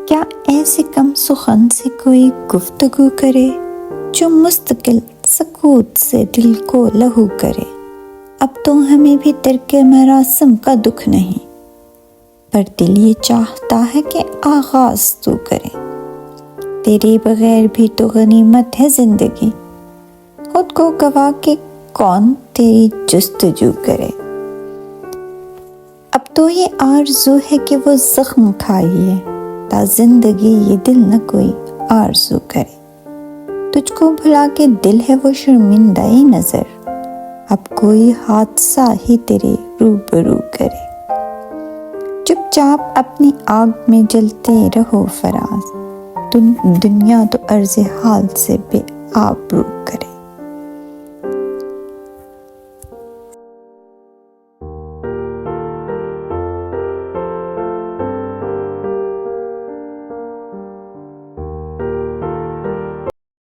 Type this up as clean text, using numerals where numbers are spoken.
کیا ایسے کم سخن سے کوئی گفتگو کرے جو مستقل سکوت سے دل کو لہو کرے؟ اب تو ہمیں بھی ترک مراسم کا دکھ نہیں، پر دل یہ چاہتا ہے کہ آغاز تو کرے۔ تیرے بغیر بھی تو غنیمت ہے زندگی، خود کو گوا کے کون تیری جستجو کرے؟ اب تو یہ آرزو ہے کہ وہ زخم کھائیے، تا زندگی یہ دل نہ کوئی آرزو کرے۔ تجھ کو بھلا کے دل ہے وہ شرمندہ نظر، اب کوئی حادثہ ہی تیرے روبرو کرے۔ چپ چاپ اپنی آگ میں جلتے رہو فراز، دنیا تو عرض حال سے بے آبرو کرے۔